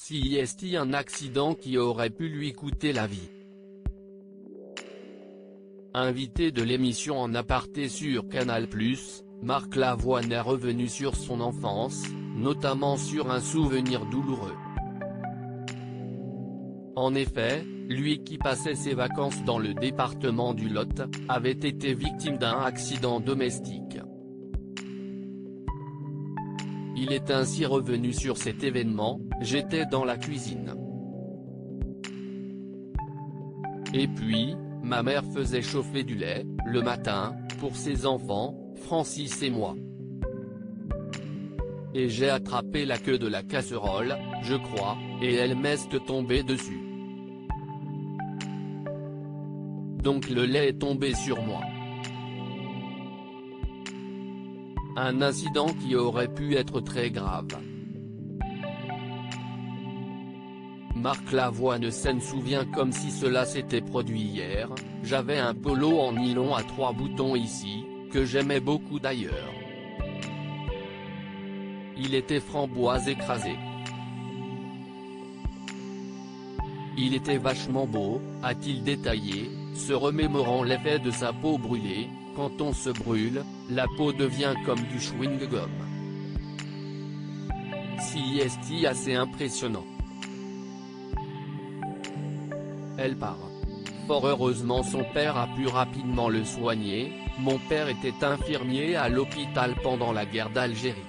CIST, un accident qui aurait pu lui coûter la vie. Invité de l'émission En aparté sur Canal+, Marc Lavoine est revenu sur son enfance, notamment sur un souvenir douloureux. En effet, lui qui passait ses vacances dans le département du Lot, avait été victime d'un accident domestique. Il est ainsi revenu sur cet événement: « J'étais dans la cuisine. Et puis, ma mère faisait chauffer du lait, le matin, pour ses enfants, Francis et moi. Et j'ai attrapé la queue de la casserole, je crois, et elle m'est tombée dessus. Donc le lait est tombé sur moi. » Un incident qui aurait pu être très grave. Marc Lavoine s'en souvient comme si cela s'était produit hier: « J'avais un polo en nylon à 3 boutons ici, que j'aimais beaucoup d'ailleurs. Il était framboise écrasé. Il était vachement beau », a-t-il détaillé, se remémorant l'effet de sa peau brûlée. Quand on se brûle, la peau devient comme du chewing-gum. CIST assez impressionnant. Elle part. Fort heureusement son père a pu rapidement le soigner. « Mon père était infirmier à l'hôpital pendant la guerre d'Algérie.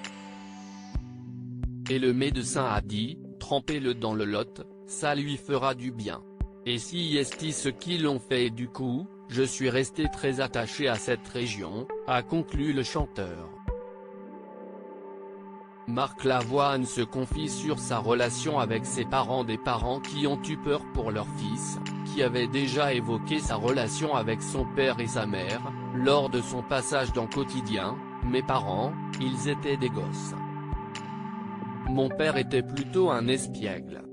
Et le médecin a dit, trempez-le dans le Lot, ça lui fera du bien. Et CIST ce qu'ils l'ont fait et du coup, je suis resté très attaché à cette région », a conclu le chanteur. Marc Lavoine se confie sur sa relation avec ses parents, des parents qui ont eu peur pour leur fils, qui avait déjà évoqué sa relation avec son père et sa mère, lors de son passage dans Quotidien. « Mes parents, ils étaient des gosses. Mon père était plutôt un espiègle.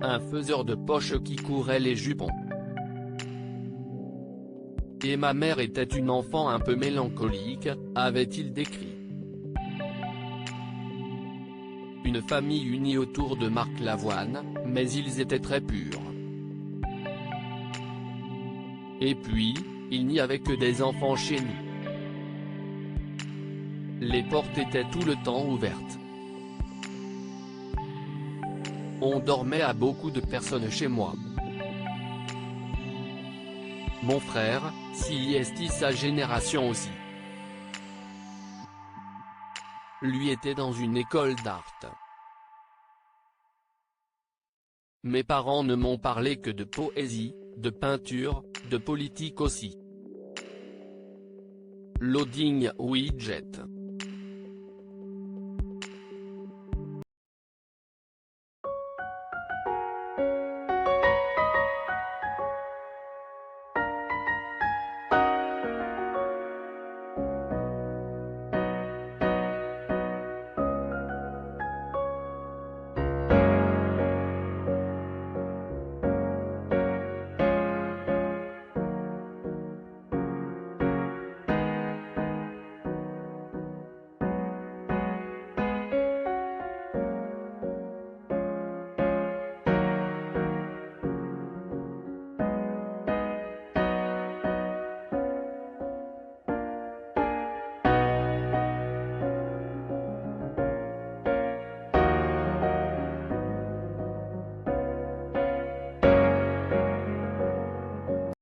Un faiseur de poche qui courait les jupons. Et ma mère était une enfant un peu mélancolique », avait-il décrit. Une famille unie autour de Marc Lavoine, mais ils étaient très purs. Et puis, il n'y avait que des enfants chez nous. Les portes étaient tout le temps ouvertes. On dormait à beaucoup de personnes chez moi. Mon frère, CIST sa génération aussi. Lui était dans une école d'art. Mes parents ne m'ont parlé que de poésie, de peinture, de politique aussi. Loading Widget.